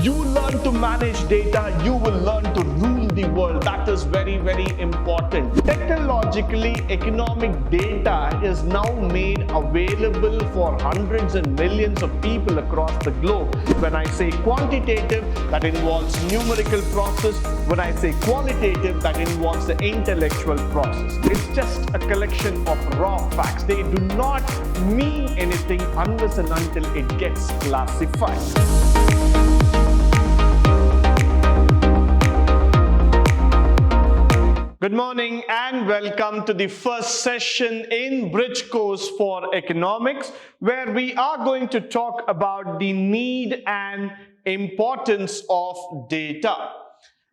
You learn to manage data, you will learn to rule the world. That is very, very important. Technologically, economic data is now made available for hundreds and millions of people across the globe. When I say quantitative, that involves numerical process. When I say qualitative, that involves the intellectual process. It's just a collection of raw facts. They do not mean anything unless and until it gets classified. Good morning and welcome to the first session in Bridge Course for Economics, where we are going to talk about the need and importance of data.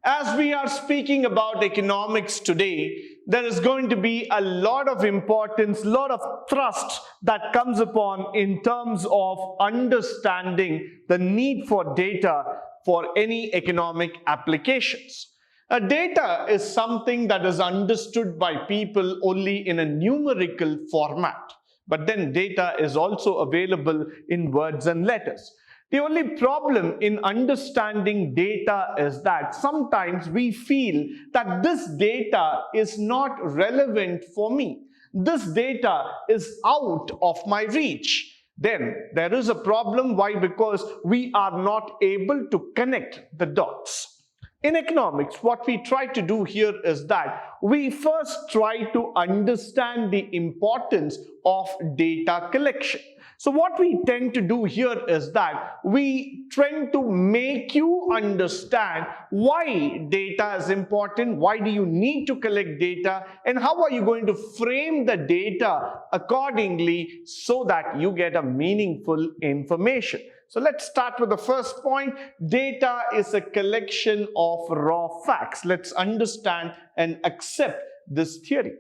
As we are speaking about economics today, there is going to be a lot of importance, lot of thrust that comes upon in terms of understanding the need for data for any economic applications. Data is something that is understood by people only in a numerical format, but then data is also available in words and letters. The only problem in understanding data is that sometimes we feel that this data is not relevant for me. This data is out of my reach. Then there is a problem. Why? Because we are not able to connect the dots. In economics, what we try to do here is that we first try to understand the importance of data collection. So what we tend to do here is that we tend to make you understand why data is important, why do you need to collect data, and how are you going to frame the data accordingly so that you get a meaningful information. So let's start with the first point. Data is a collection of raw facts. Let's understand and accept this theory.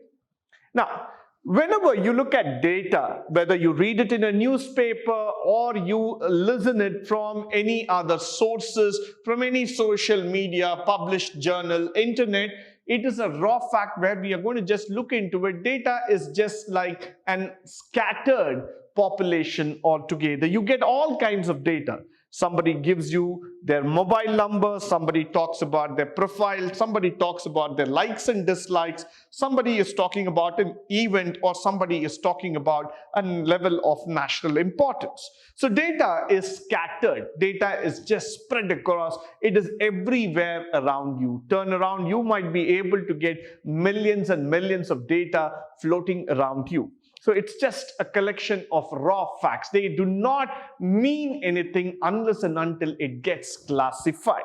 Now, whenever you look at data, whether you read it in a newspaper or you listen it from any other sources, from any social media, published journal, internet, it is a raw fact where we are going to just look into it. Data is just like an scattered population altogether. You get all kinds of data. Somebody gives you their mobile number, somebody talks about their profile, somebody talks about their likes and dislikes, somebody is talking about an event, or somebody is talking about a level of national importance. So data is scattered. Data is just spread across. It is everywhere around you. Turn around, you might be able to get millions and millions of data floating around you. So it's just a collection of raw facts. They do not mean anything unless and until it gets classified.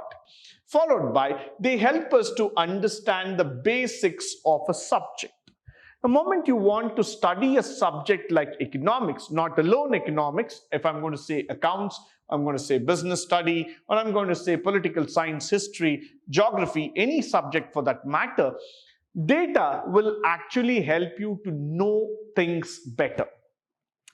Followed by, they help us to understand the basics of a subject. The moment you want to study a subject like economics, not alone economics, if I'm going to say accounts, I'm going to say business study, or I'm going to say political science, history, geography, any subject for that matter, data will actually help you to know things better.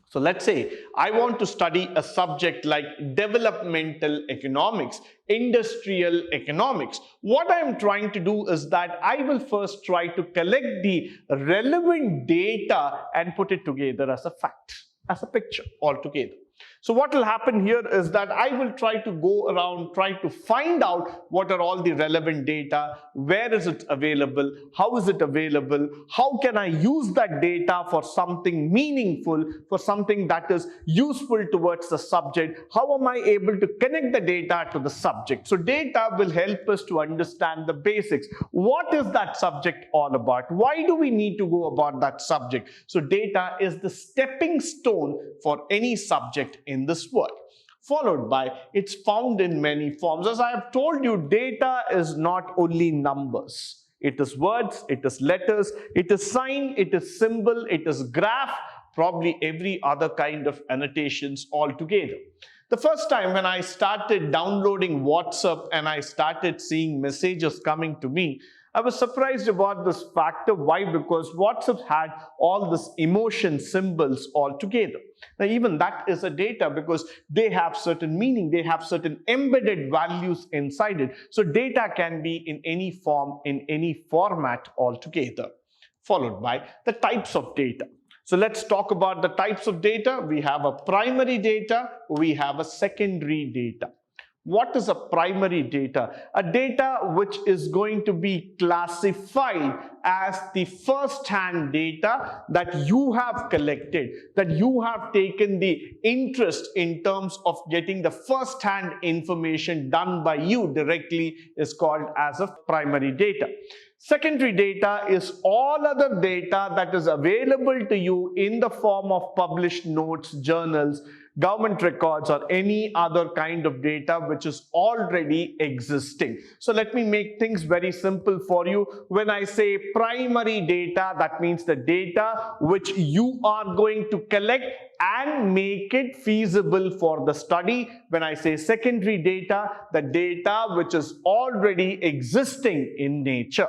So let's say I want to study a subject like developmental economics, industrial economics. What I'm trying to do is that I will first try to collect the relevant data and put it together as a fact, as a picture altogether. So what will happen here is that I will try to go around, try to find out what are all the relevant data, where is it available, how is it available, how can I use that data for something meaningful, for something that is useful towards the subject, how am I able to connect the data to the subject. So data will help us to understand the basics. What is that subject all about? Why do we need to go about that subject? So data is the stepping stone for any subject in this world. Followed by, it's found in many forms. As I have told you, data is not only numbers. It is words, it is letters, it is sign, it is symbol, it is graph, probably every other kind of annotations altogether. The first time when I started downloading WhatsApp and I started seeing messages coming to me, I was surprised about this factor. Why? Because WhatsApp had all this emotion symbols all together. Now even that is a data because they have certain meaning, they have certain embedded values inside it. So data can be in any form, in any format altogether. Followed by the types of data. So let's talk about the types of data. We have a primary data, we have a secondary data. What is a primary data? A data which is going to be classified as the first-hand data that you have collected, that you have taken the interest in terms of getting the first-hand information done by you directly, is called as a primary data. Secondary data is all other data that is available to you in the form of published notes, journals, government records, or any other kind of data which is already existing. So let me make things very simple for you. When I say primary data, that means the data which you are going to collect and make it feasible for the study. When I say secondary data, the data which is already existing in nature.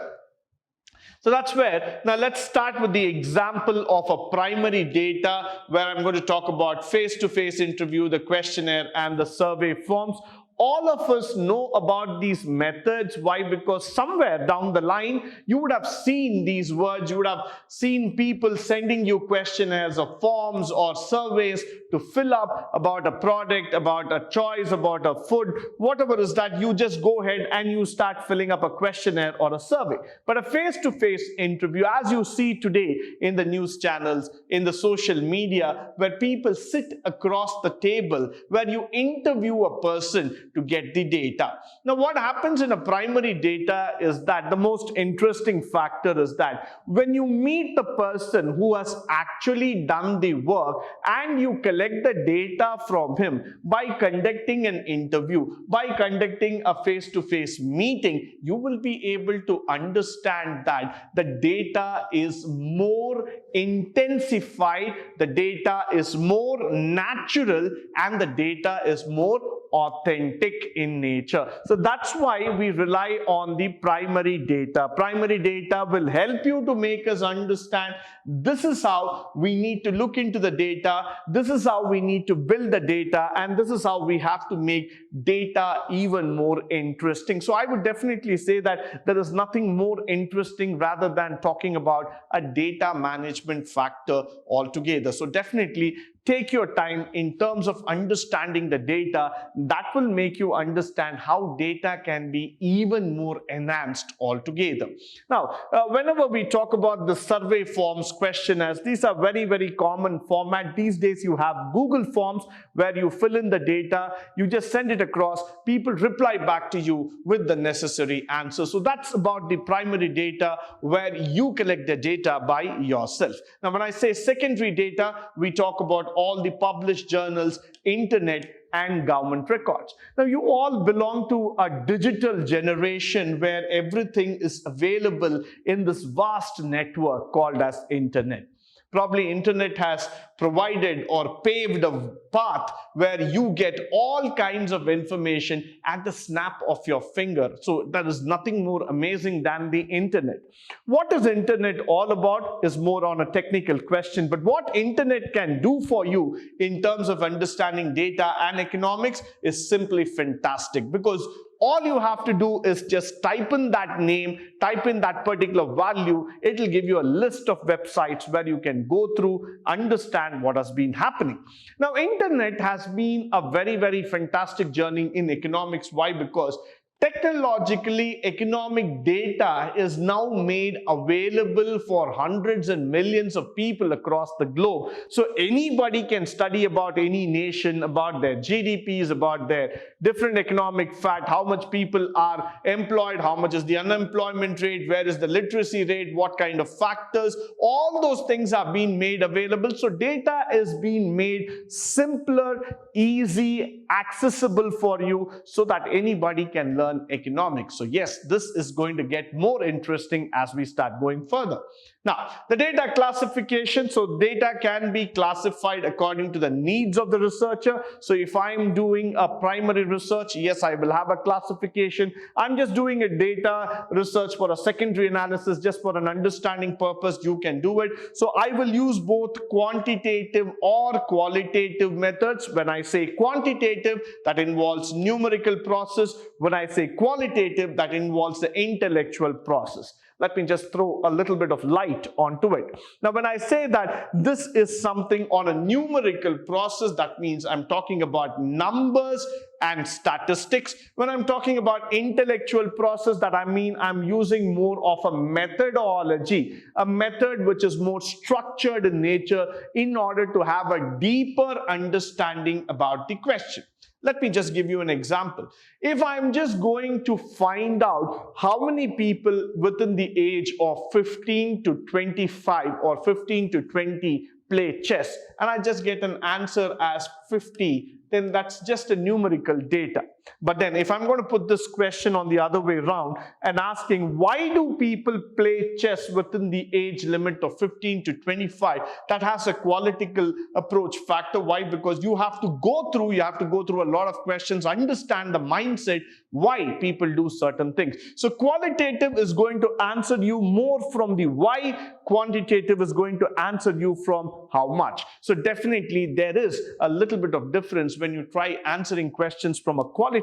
So that's where, now let's start with the example of a primary data where I'm going to talk about face-to-face interview, the questionnaire and the survey forms. All of us know about these methods. Why? Because somewhere down the line, you would have seen these words. You would have seen people sending you questionnaires or forms or surveys to fill up about a product, about a choice, about a food, whatever is that. You just go ahead and you start filling up a questionnaire or a survey. But a face-to-face interview, as you see today in the news channels, in the social media, where people sit across the table, where you interview a person to get the data. Now, what happens in a primary data is that the most interesting factor is that when you meet the person who has actually done the work and you collect the data from him by conducting an interview, by conducting a face-to-face meeting, you will be able to understand that the data is more intensified, the data is more natural, and the data is more authentic in nature. So that's why we rely on the primary data. Primary data will help you to make us understand this is how we need to look into the data, this is how we need to build the data, and this is how we have to make data even more interesting. So I would definitely say that there is nothing more interesting rather than talking about a data management factor altogether. So definitely take your time in terms of understanding the data. That will make you understand how data can be even more enhanced altogether. Now, whenever we talk about the survey forms, questionnaires, these are very, very common format. These days you have Google Forms where you fill in the data, you just send it across, people reply back to you with the necessary answer. So that's about the primary data where you collect the data by yourself. Now, when I say secondary data, we talk about all the published journals, internet, and government records. Now, you all belong to a digital generation where everything is available in this vast network called as internet. Probably internet has provided or paved a path where you get all kinds of information at the snap of your finger. So there is nothing more amazing than the internet. What is internet all about is more on a technical question, but what internet can do for you in terms of understanding data and economics is simply fantastic, because all you have to do is just type in that name, type in that particular value. It will give you a list of websites where you can go through, understand what has been happening. Now, internet has been a very, very fantastic journey in economics. Why? Because technologically, economic data is now made available for hundreds and millions of people across the globe. So anybody can study about any nation, about their GDPs, about their different economic fact, how much people are employed, how much is the unemployment rate, where is the literacy rate, what kind of factors, all those things are being made available. So data is being made simpler, easy, accessible for you so that anybody can learn economics. So yes, this is going to get more interesting as we start going further. Now, the data classification. So data can be classified according to the needs of the researcher. So if I'm doing a primary research, yes, I will have a classification. I'm just doing a data research for a secondary analysis, just for an understanding purpose, you can do it. So I will use both quantitative or qualitative methods. When I say quantitative, that involves numerical process. When I say qualitative, that involves the intellectual process. Let me just throw a little bit of light onto it. Now, when I say that this is something on a numerical process, that means I'm talking about numbers and statistics. When I'm talking about intellectual process, that I mean I'm using more of a methodology, a method which is more structured in nature in order to have a deeper understanding about the question. Let me just give you an example. If I'm just going to find out how many people within the age of 15 to 25 or 15 to 20 play chess, and I just get an answer as 50, then that's just a numerical data. But then if I'm going to put this question on the other way around and asking why do people play chess within the age limit of 15 to 25, that has a qualitative approach factor. Why? Because you have to go through a lot of questions, understand the mindset, why people do certain things. So qualitative is going to answer you more from the why, quantitative is going to answer you from how much. So definitely there is a little bit of difference when you try answering questions from a qualitative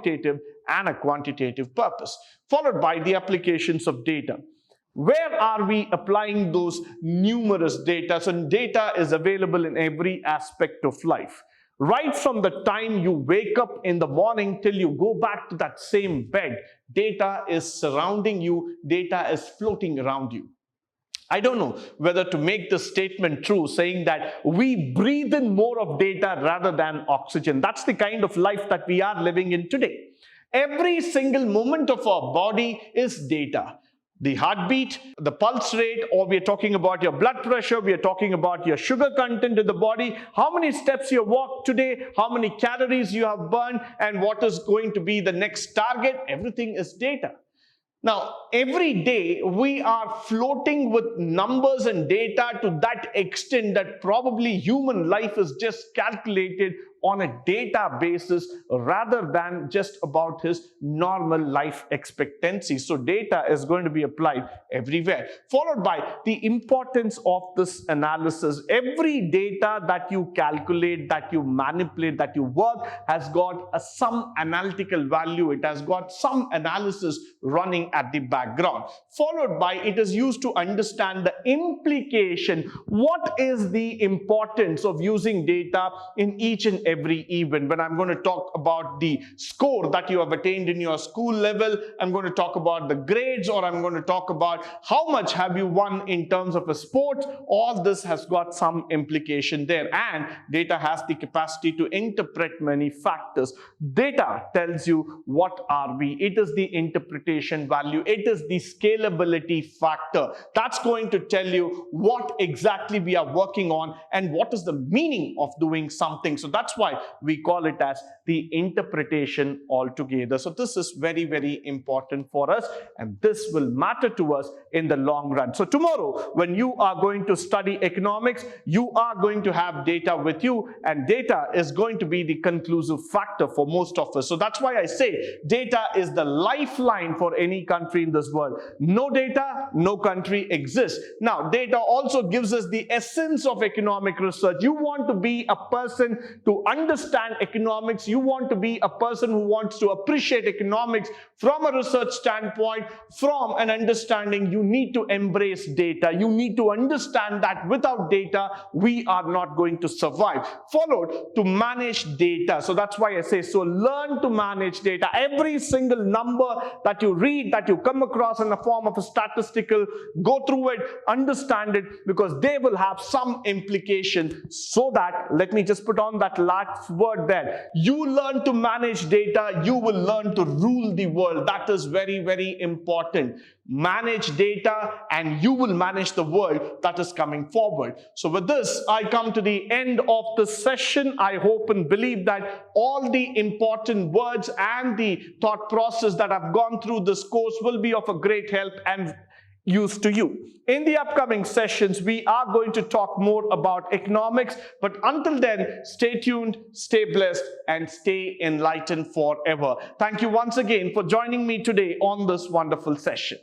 and a quantitative purpose, followed by the applications of data. Where are we applying those numerous data? So data is available in every aspect of life. Right from the time you wake up in the morning till you go back to that same bed, data is surrounding you, data is floating around you. I don't know whether to make this statement true, saying that we breathe in more of data rather than oxygen. That's the kind of life that we are living in today. Every single moment of our body is data. The heartbeat, the pulse rate, or we are talking about your blood pressure, we are talking about your sugar content in the body, how many steps you walked today, how many calories you have burned, and what is going to be the next target. Everything is data. Now, every day we are floating with numbers and data to that extent that probably human life is just calculated on a data basis rather than just about his normal life expectancy. So data is going to be applied everywhere, followed by the importance of this analysis. Every data that you calculate, that you manipulate, that you work has got some analytical value. It has got some analysis running at the background, followed by it is used to understand the implication. What is the importance of using data in each and every event? When I'm going to talk about the score that you have attained in your school level, I'm going to talk about the grades, or I'm going to talk about how much have you won in terms of a sport. All this has got some implication there, and data has the capacity to interpret many factors. Data tells you what are we. It is the interpretation value. It is the scalability factor. That's going to tell you what exactly we are working on and what is the meaning of doing something. So that's why we call it as the interpretation altogether. So this is very, very important for us, and this will matter to us in the long run. So tomorrow, when you are going to study economics, you are going to have data with you, and data is going to be the conclusive factor for most of us. So that's why I say data is the lifeline for any country in this world. No data, no country exists. Now, data also gives us the essence of economic research. You want to be a person to understand economics. You want to be a person who wants to appreciate economics from a research standpoint, from an understanding. You need to embrace data. You need to understand that without data, we are not going to survive. Followed to manage data. So that's why I say, so learn to manage data. Every single number that you read, that you come across in the form of a statistical, go through it, understand it, because they will have some implication. So that, let me just put on that last word there. You learn to manage data, you will learn to rule the world. That is very, very important. Manage data and you will manage the world that is coming forward. So with this, I come to the end of the session. I hope and believe that all the important words and the thought process that I've gone through this course will be of a great help and use to you. In the upcoming sessions, we are going to talk more about economics, but until then, stay tuned, stay blessed, and stay enlightened forever. Thank you once again for joining me today on this wonderful session.